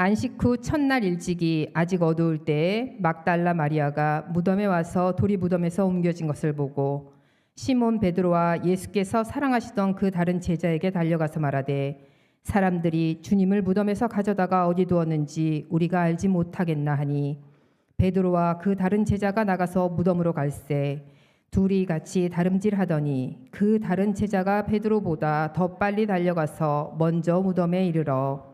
안식 후 첫날 일찍이 아직 어두울 때에 막달라 마리아가 무덤에 와서 돌이 무덤에서 옮겨진 것을 보고 시몬 베드로와 예수께서 사랑하시던 그 다른 제자에게 달려가서 말하되 사람들이 주님을 무덤에서 가져다가 어디 두었는지 우리가 알지 못하겠나 하니 베드로와 그 다른 제자가 나가서 무덤으로 갈새 둘이 같이 다름질하더니 그 다른 제자가 베드로보다 더 빨리 달려가서 먼저 무덤에 이르러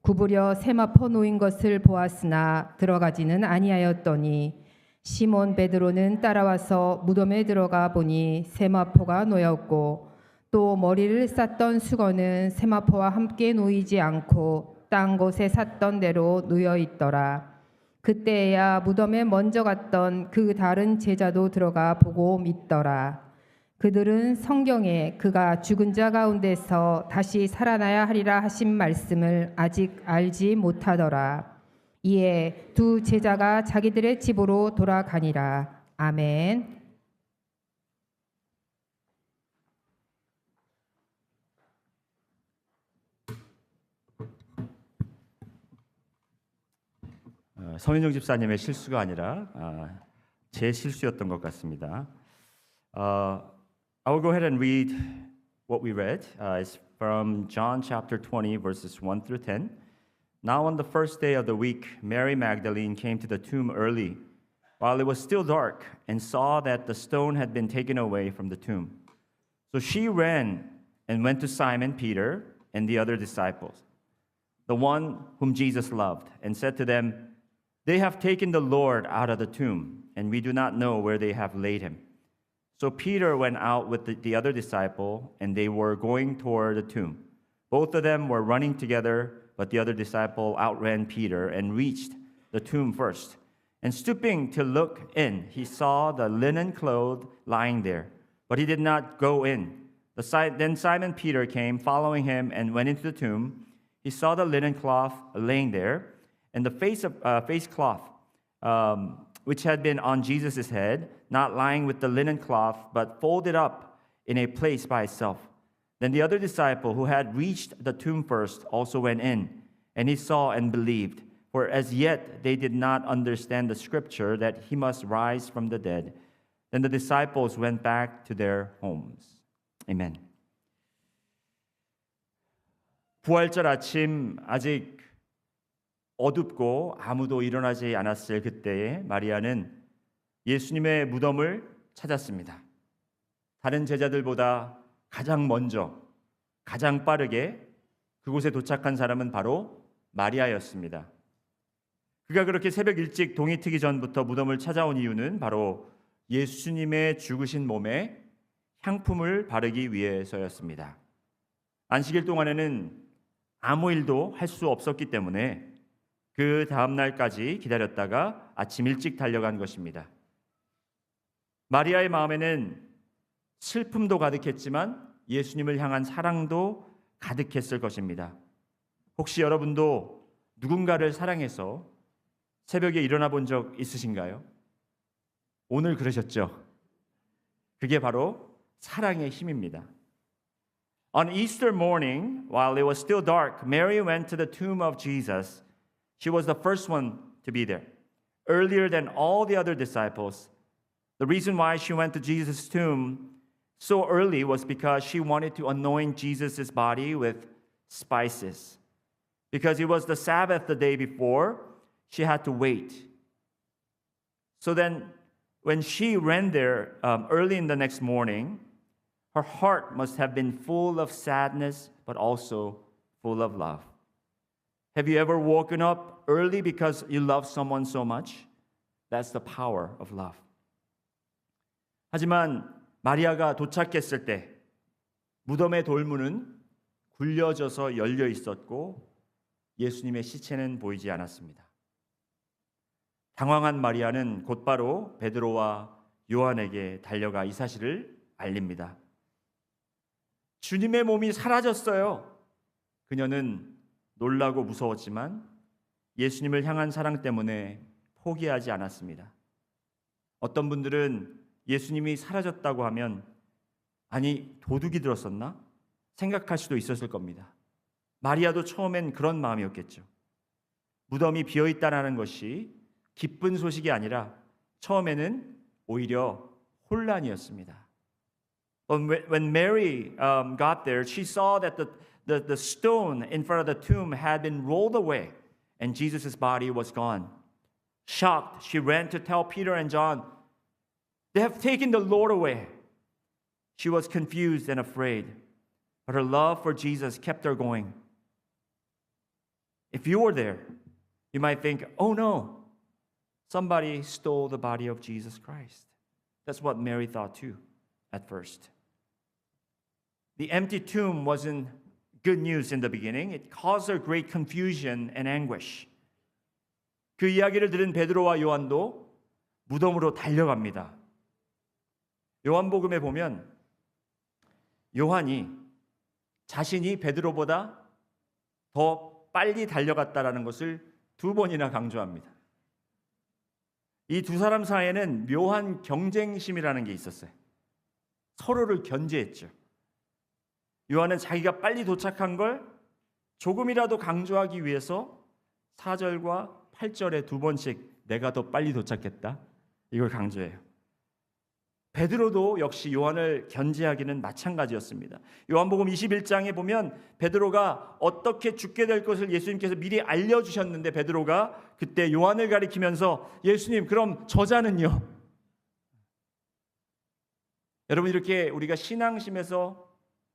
구부려 세마포 놓인 것을 보았으나 들어가지는 아니하였더니 시몬 베드로는 따라와서 무덤에 들어가 보니 세마포가 놓였고 또 머리를 쌌던 수건은 세마포와 함께 놓이지 않고 딴 곳에 샀던 대로 놓여 있더라. 그때야 무덤에 먼저 갔던 그 다른 제자도 들어가 보고 믿더라. 그들은 성경에 그가 죽은 자 가운데서 다시 살아나야 하리라 하신 말씀을 아직 알지 못하더라. 이에 두 제자가 자기들의 집으로 돌아가니라. 아멘. 서민정 집사님의 실수가 아니라 제 실수였던 것 같습니다. I will go ahead and read what we read. It's from John chapter 20, verses 1 through 10. Now on the first day of the week, Mary Magdalene came to the tomb early, while it was still dark, and saw that the stone had been taken away from the tomb. So she ran and went to Simon Peter and the other disciples, the one whom Jesus loved, and said to them, "They have taken the Lord out of the tomb, and we do not know where they have laid him." So Peter went out with the other disciple, and they were going toward the tomb. Both of them were running together, but the other disciple outran Peter and reached the tomb first. And stooping to look in, he saw the linen cloth lying there, but he did not go in. Then Simon Peter came, following him, and went into the tomb. He saw the linen cloth laying there, and the face cloth, which had been on Jesus' head, not lying with the linen cloth, but folded up in a place by itself. Then the other disciple, who had reached the tomb first, also went in, and he saw and believed. For as yet they did not understand the scripture that he must rise from the dead. Then the disciples went back to their homes. Amen. 부활절 아침, 아직 어둡고 아무도 일어나지 않았을 그때에 마리아는 예수님의 무덤을 찾았습니다. 다른 제자들보다 가장 먼저, 가장 빠르게 그곳에 도착한 사람은 바로 마리아였습니다. 그가 그렇게 새벽 일찍 동이 트기 전부터 무덤을 찾아온 이유는 바로 예수님의 죽으신 몸에 향품을 바르기 위해서였습니다. 안식일 동안에는 아무 일도 할 수 없었기 때문에 그 다음 날까지 기다렸다가 아침 일찍 달려간 것입니다. 마리아의 마음에는 슬픔도 가득했지만 예수님을 향한 사랑도 가득했을 것입니다. 혹시 여러분도 누군가를 사랑해서 새벽에 일어나 본 적 있으신가요? 오늘 그러셨죠? 그게 바로 사랑의 힘입니다. On Easter morning, while it was still dark, Mary went to the tomb of Jesus. She was the first one to be there, earlier than all the other disciples. The reason why she went to Jesus' tomb so early was because she wanted to anoint Jesus' body with spices. Because it was the Sabbath the day before, she had to wait. So then, when she ran there early in the next morning, her heart must have been full of sadness, but also full of love. Have you ever woken up early because you love someone so much? That's the power of love. 하지만 마리아가 도착했을 때 무덤의 돌문은 굴려져서 열려 있었고 예수님의 시체는 보이지 않았습니다. 당황한 마리아는 곧바로 베드로와 요한에게 달려가 이 사실을 알립니다. 주님의 몸이 사라졌어요. 그녀는 놀라고 무서웠지만 예수님을 향한 사랑 때문에 포기하지 않았습니다. 어떤 분들은 예수님이 사라졌다고 하면 아니 도둑이 들었었나? 생각할 수도 있었을 겁니다. 마리아도 처음엔 그런 마음이었겠죠. 무덤이 비어 있다는 것이 기쁜 소식이 아니라 처음에는 오히려 혼란이었습니다. When Mary got there, she saw that the stone in front of the tomb had been rolled away and Jesus' body was gone. Shocked, she ran to tell Peter and John, "They have taken the Lord away." She was confused and afraid, but her love for Jesus kept her going. If you were there, you might think, "Oh no, somebody stole the body of Jesus Christ." That's what Mary thought too at first. The empty tomb wasn't good news in the beginning. It caused her great confusion and anguish. 그 이야기를 들은 베드로와 요한도 무덤으로 달려갑니다. 요한복음에 보면 요한이 자신이 베드로보다 더 빨리 달려갔다라는 것을 2번이나 강조합니다. 이 두 사람 사이에는 묘한 경쟁심이라는 게 있었어요. 서로를 견제했죠. 요한은 자기가 빨리 도착한 걸 조금이라도 강조하기 위해서 4절과 8절에 2번씩 내가 더 빨리 도착했다, 이걸 강조해요. 베드로도 역시 요한을 견제하기는 마찬가지였습니다. 요한복음 21장에 보면 베드로가 어떻게 죽게 될 것을 예수님께서 미리 알려주셨는데 베드로가 그때 요한을 가리키면서 예수님, 그럼 저자는요? 여러분, 이렇게 우리가 신앙심에서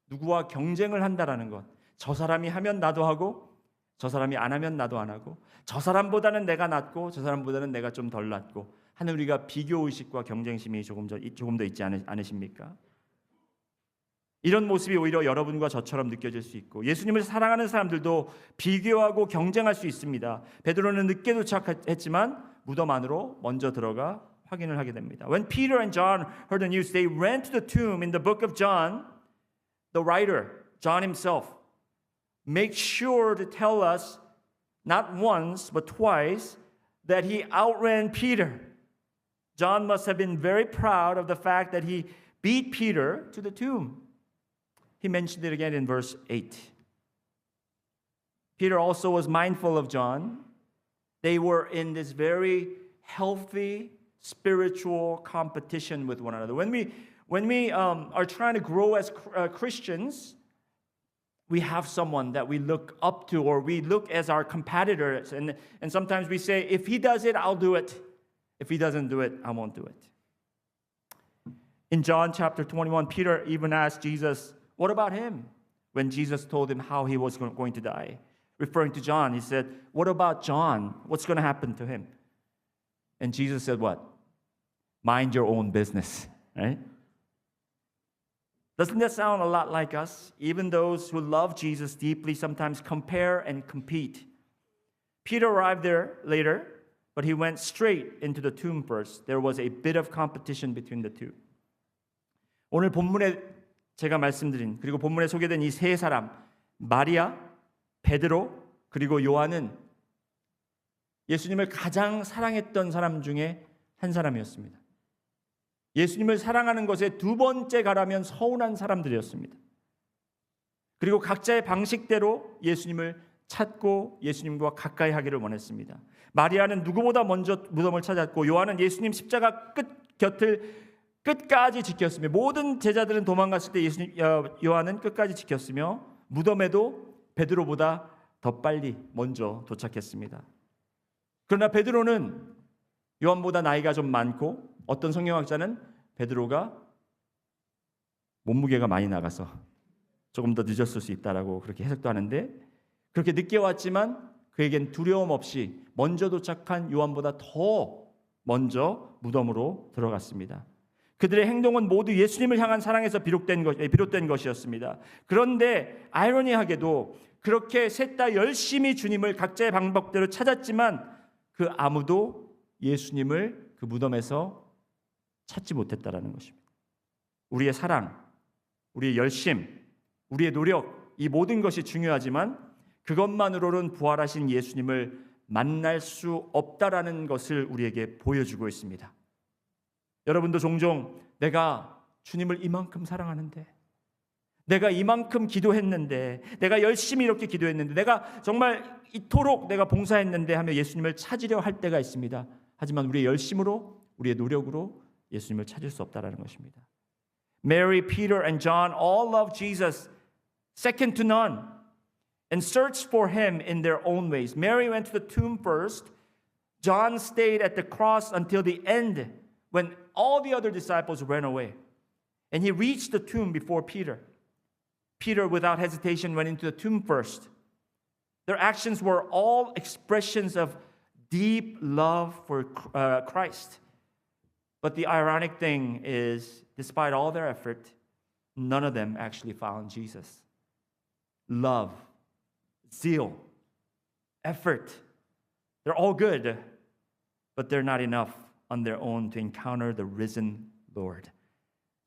누구와 경쟁을 한다라는 것, 저 사람이 하면 나도 하고 저 사람이 안 하면 나도 안 하고, 저 사람보다는 내가 낫고 저 사람보다는 내가 좀 덜 낫고 하는 우리가 비교의식과 경쟁심이 조금 더 있지 않으십니까? 이런 모습이 오히려 여러분과 저처럼 느껴질 수 있고, 예수님을 사랑하는 사람들도 비교하고 경쟁할 수 있습니다. 베드로는 늦게 도착했지만 무덤 안으로 먼저 들어가 확인을 하게 됩니다. When Peter and John heard the news, they ran to the tomb. In the book of John, the writer, John himself, makes sure to tell us not once but twice that he outran Peter. John must have been very proud of the fact that he beat Peter to the tomb. He mentioned it again in verse 8. Peter also was mindful of John. They were in this very healthy spiritual competition with one another. When we are trying to grow as Christians, we have someone that we look up to, or we look as our competitors, and sometimes we say, if he does it, I'll do it. If he doesn't do it, I won't do it. In John chapter 21, Peter even asked Jesus, what about him? When Jesus told him how he was going to die. Referring to John, he said, what about John? What's going to happen to him? And Jesus said what? Mind your own business, right? Doesn't that sound a lot like us? Even those who love Jesus deeply sometimes compare and compete. Peter arrived there later, but he went straight into the tomb first. There was a bit of competition between the two. 오늘 본문에 제가 말씀드린, 그리고 본문에 소개된 이 세 사람, 마리아, 베드로, 그리고 요한은 예수님을 가장 사랑했던 사람 중에 한 사람이었습니다. 예수님을 사랑하는 것에 두 번째 가라면 서운한 사람들이었습니다. 그리고 각자의 방식대로 예수님을 찾고 예수님과 가까이 하기를 원했습니다. 마리아는 누구보다 먼저 무덤을 찾았고, 요한은 예수님 십자가 곁을 끝까지 지켰으며, 모든 제자들은 도망갔을 때 요한은 끝까지 지켰으며, 무덤에도 베드로보다 더 빨리 먼저 도착했습니다. 그러나 베드로는 요한보다 나이가 좀 많고, 어떤 성경학자는 베드로가 몸무게가 많이 나가서 조금 더 늦었을 수 있다라고 그렇게 해석도 하는데, 그렇게 늦게 왔지만 그에겐 두려움 없이 먼저 도착한 요한보다 더 먼저 무덤으로 들어갔습니다. 그들의 행동은 모두 예수님을 향한 사랑에서 비롯된 것이었습니다. 그런데 아이러니하게도 그렇게 셋 다 열심히 주님을 각자의 방법대로 찾았지만 그 아무도 예수님을 그 무덤에서 찾지 못했다라는 것입니다. 우리의 사랑, 우리의 열심, 우리의 노력, 이 모든 것이 중요하지만 그것만으로는 부활하신 예수님을 만날 수 없다라는 것을 우리에게 보여주고 있습니다. 여러분도 종종 내가 주님을 이만큼 사랑하는데, 내가 이만큼 기도했는데, 내가 열심히 이렇게 기도했는데, 내가 정말 이토록 내가 봉사했는데 하며 예수님을 찾으려 할 때가 있습니다. 하지만 우리의 열심으로, 우리의 노력으로 예수님을 찾을 수 없다라는 것입니다. Mary, Peter, and John all loved Jesus second to none and searched for him in their own ways. Mary went to the tomb first. John stayed at the cross until the end when all the other disciples ran away. And he reached the tomb before Peter. Peter, without hesitation, went into the tomb first. Their actions were all expressions of deep love for Christ. But the ironic thing is, despite all their effort, none of them actually found Jesus. Love, zeal, effort, they're all good, but they're not enough on their own to encounter the risen Lord.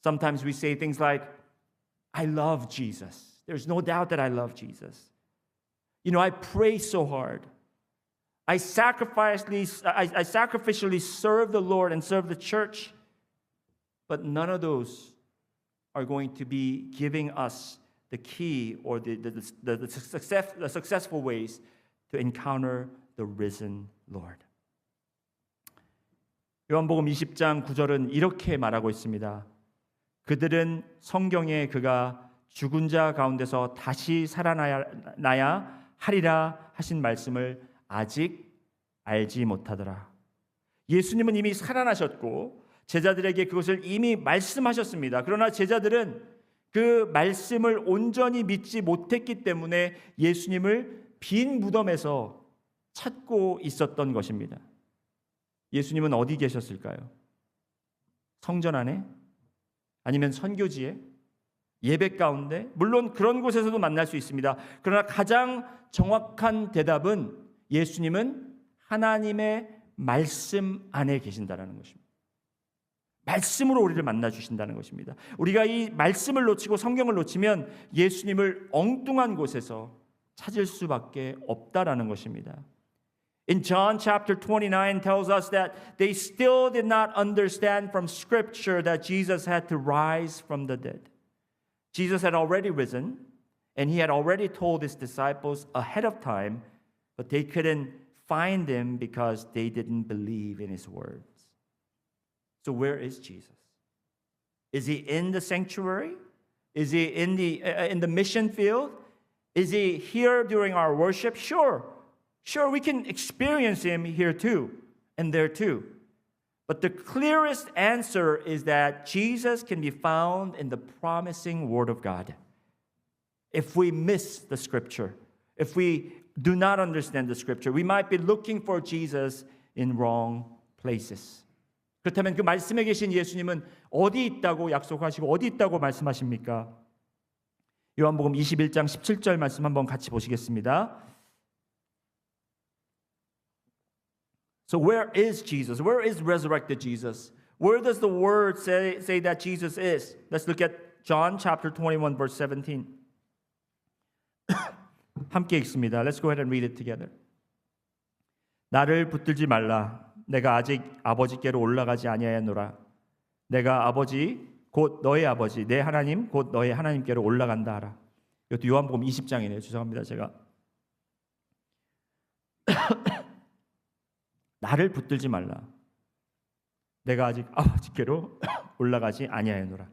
Sometimes we say things like, I love Jesus. There's no doubt that I love Jesus. You know, I pray so hard. I sacrificially serve the Lord and serve the church. But none of those are going to be giving us the key or the successful ways to encounter the risen Lord. 요한복음 20장 9절은 이렇게 말하고 있습니다. 그들은 성경에 그가 죽은 자 가운데서 다시 살아나야 하리라 하신 말씀을 아직 알지 못하더라. 예수님은 이미 살아나셨고 제자들에게 그것을 이미 말씀하셨습니다. 그러나 제자들은 그 말씀을 온전히 믿지 못했기 때문에 예수님을 빈 무덤에서 찾고 있었던 것입니다. 예수님은 어디 계셨을까요? 성전 안에? 아니면 선교지에? 예배 가운데? 물론 그런 곳에서도 만날 수 있습니다. 그러나 가장 정확한 대답은 예수님은 하나님의 말씀 안에 계신다는 것입니다. 말씀으로 우리를 만나 주신다는 것입니다. 우리가 이 말씀을 놓치고 성경을 놓치면 예수님을 엉뚱한 곳에서 찾을 수밖에 없다라는 것입니다. In John chapter 29 tells us that they still did not understand from scripture that Jesus had to rise from the dead. Jesus had already risen and he had already told his disciples ahead of time, but they couldn't find him because they didn't believe in his words. So where is Jesus? Is he in the sanctuary? Is he in the mission field? Is he here during our worship? Sure, we can experience him here too and there too. But the clearest answer is that Jesus can be found in the promising Word of God. If we miss the Scripture, if we do not understand the Scripture, we might be looking for Jesus in wrong places. 그렇다면 그 말씀에 계신 예수님은 어디 있다고 약속하시고 어디 있다고 말씀하십니까? 요한복음 21장 17절 말씀 한번 같이 보시겠습니다. So where is Jesus? Where is resurrected Jesus? Where does the word say that Jesus is? Let's look at John chapter 21 verse 17. 함께 읽습니다. Let's go ahead and read it together. 나를 붙들지 말라. 내가 아직 아버지께로 올라가지 아니하였노라. 내가 아버지 곧 너의 아버지 내 하나님 곧 너의 하나님께로 올라간다 하라. 이것도 요한복음 20장이네요. 죄송합니다. 제가 나를 붙들지 말라. 내가 아직 아버지께로 올라가지 아니하였노라.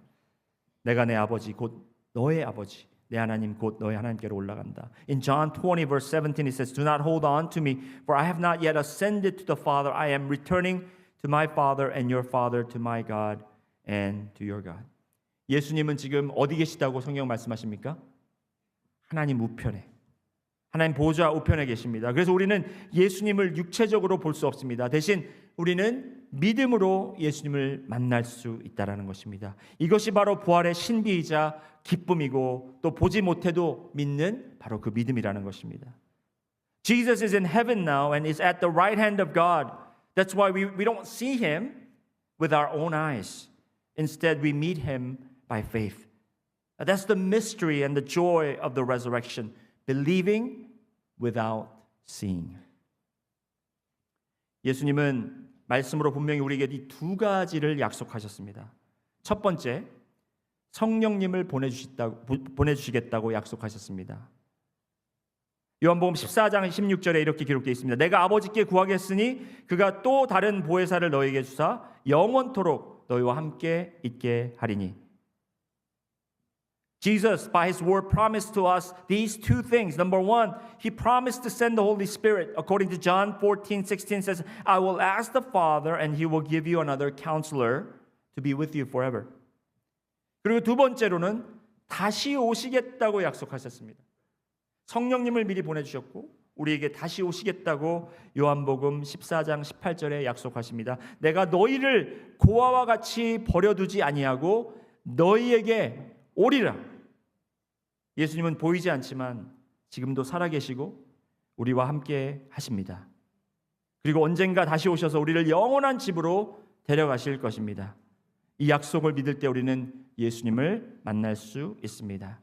내가 내 아버지 곧 너의 아버지 내 하나님 곧 너의 하나님께로 올라간다. In John 20 verse 17 it says, Do not hold on to me, for I have not yet ascended to the Father. I am returning to my Father and your Father, to my God and to your God. 예수님은 지금 어디 계시다고 성경 말씀하십니까? 하나님 우편에, 하나님 보좌 우편에 계십니다. 그래서 우리는 예수님을 육체적으로 볼 수 없습니다. 대신 우리는 믿음으로 예수님을 만날 수 있다는 것입니다. 이것이 바로 부활의 신비이자 기쁨이고 또 보지 못해도 믿는 바로 그 믿음이라는 것입니다. Jesus is in heaven now and is at the right hand of God. That's why we don't see him with our own eyes. Instead, we meet him by faith. That's the mystery and the joy of the resurrection. Believing without seeing. 예수님은 말씀으로 분명히 우리에게 이 두 가지를 약속하셨습니다. 첫 번째, 성령님을 보내주시겠다고 약속하셨습니다. 요한복음 14장 16절에 이렇게 기록되어 있습니다. 내가 아버지께 구하겠으니 그가 또 다른 보혜사를 너희에게 주사 영원토록 너희와 함께 있게 하리니. Jesus, by His word, promised to us these two things. Number one, He promised to send the Holy Spirit. According to John 14:16 says, I will ask the Father and He will give you another counselor to be with you forever. 그리고 두 번째로는 다시 오시겠다고 약속하셨습니다. 성령님을 미리 보내주셨고 우리에게 다시 오시겠다고 요한복음 14장 18절에 약속하십니다. 내가 너희를 고아와 같이 버려두지 아니하고 너희에게 오리라. 예수님은 보이지 않지만 지금도 살아계시고 우리와 함께 하십니다. 그리고 언젠가 다시 오셔서 우리를 영원한 집으로 데려가실 것입니다. 이 약속을 믿을 때 우리는 예수님을 만날 수 있습니다.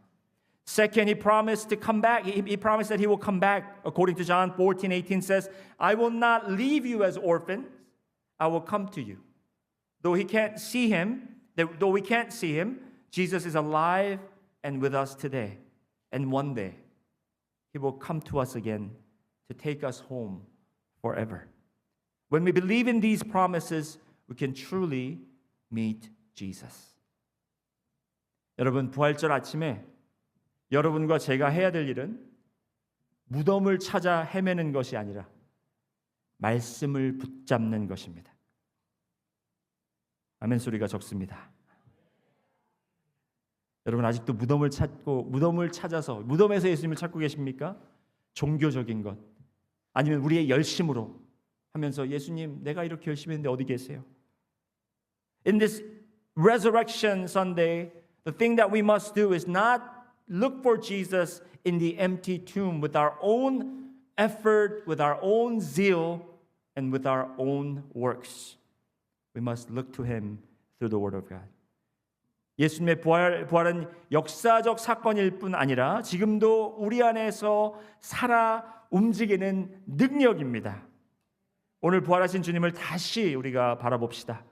Second, He promised to come back. He promised that He will come back. According to John 14:18 says, I will not leave you as orphans. I will come to you. Though we can't see Him, Jesus is alive and with us today. And one day, He will come to us again to take us home forever. When we believe in these promises, we can truly meet Jesus. 여러분, 부활절 아침에 여러분과 제가 해야 될 일은 무덤을 찾아 헤매는 것이 아니라 말씀을 붙잡는 것입니다. 아멘 소리가 적습니다. 여러분 아직도 무덤을 찾아서 무덤에서 예수님을 찾고 계십니까? 종교적인 것 아니면 우리의 열심으로 하면서 예수님 내가 이렇게 열심히 했는데 어디 계세요? In this Resurrection Sunday, the thing that we must do is not look for Jesus in the empty tomb with our own effort, with our own zeal, and with our own works. We must look to Him through the Word of God. 예수님의 부활은 역사적 사건일 뿐 아니라 지금도 우리 안에서 살아 움직이는 능력입니다. 오늘 부활하신 주님을 다시 우리가 바라봅시다.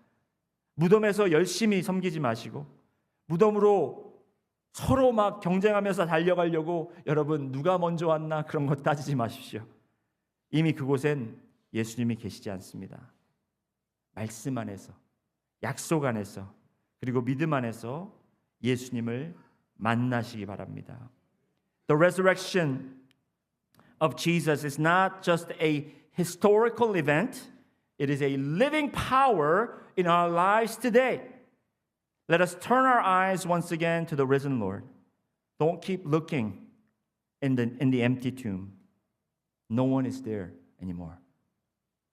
무덤에서 열심히 섬기지 마시고 무덤으로 서로 막 경쟁하면서 달려가려고 여러분 누가 먼저 왔나 그런 것 따지지 마십시오. 이미 그곳엔 예수님이 계시지 않습니다. 말씀 안에서 약속 안에서 그리고 믿음 안에서 예수님을 만나시기 바랍니다. The resurrection of Jesus is not just a historical event. It is a living power in our lives today. Let us turn our eyes once again to the risen Lord. Don't keep looking in the empty tomb. No one is there anymore.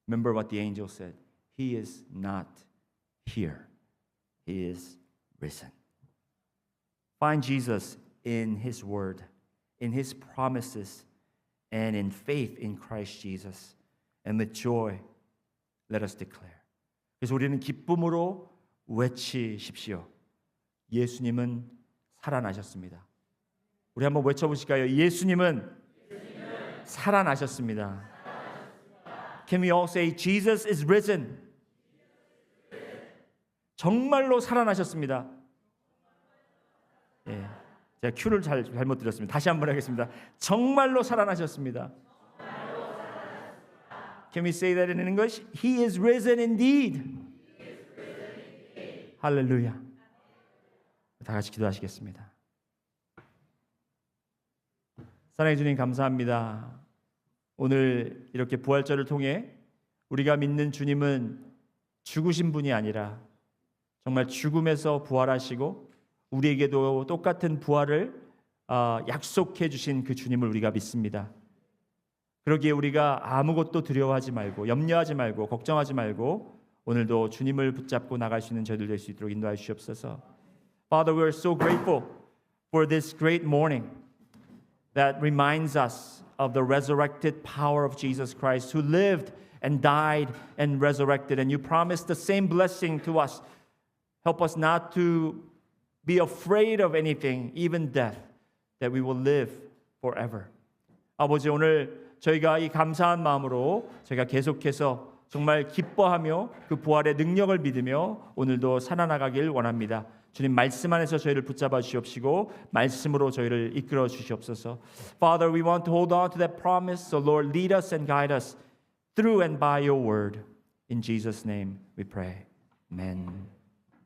Remember what the angel said. He is not here. He is risen. Find Jesus in His word, in His promises, and in faith in Christ Jesus. And with joy, let us declare. 그래서 우리는 기쁨으로 외치십시오. 예수님은 살아나셨습니다. 우리 한번 외쳐보실까요? 예수님은 살아나셨습니다. Can we all say Jesus is risen? 정말로 살아나셨습니다. 예, 제가 큐를 잘못 드렸습니다. 다시 한번 하겠습니다. 정말로 살아나셨습니다. Can we say that in English? He is risen indeed. 할렐루야. 다 같이 기도하시겠습니다. 사랑해 주님 감사합니다. 오늘 이렇게 부활절을 통해 우리가 믿는 주님은 죽으신 분이 아니라 정말 죽음에서 부활하시고 우리에게도 똑같은 부활을 약속해 주신 그 주님을 우리가 믿습니다. 그러기에 우리가 아무것도 두려워하지 말고 염려하지 말고 걱정하지 말고 오늘도 주님을 붙잡고 나갈 수 있는 저희들 될 수 있도록 인도하여 주시옵소서. Father, we are so grateful for this great morning that reminds us of the resurrected power of Jesus Christ who lived and died and resurrected. And you promised the same blessing to us. Help us not to be afraid of anything, even death, that we will live forever. 아버지 오늘 저희가 이 감사한 마음으로 저희가 계속해서 정말 기뻐하며 그 부활의 능력을 믿으며 오늘도 살아나가길 원합니다. 주님 말씀 안에서 저희를 붙잡아 주시옵시고 말씀으로 저희를 이끌어 주시옵소서. Father, we want to hold on to that promise. So Lord, lead us and guide us through and by your word. In Jesus' name we pray. Amen.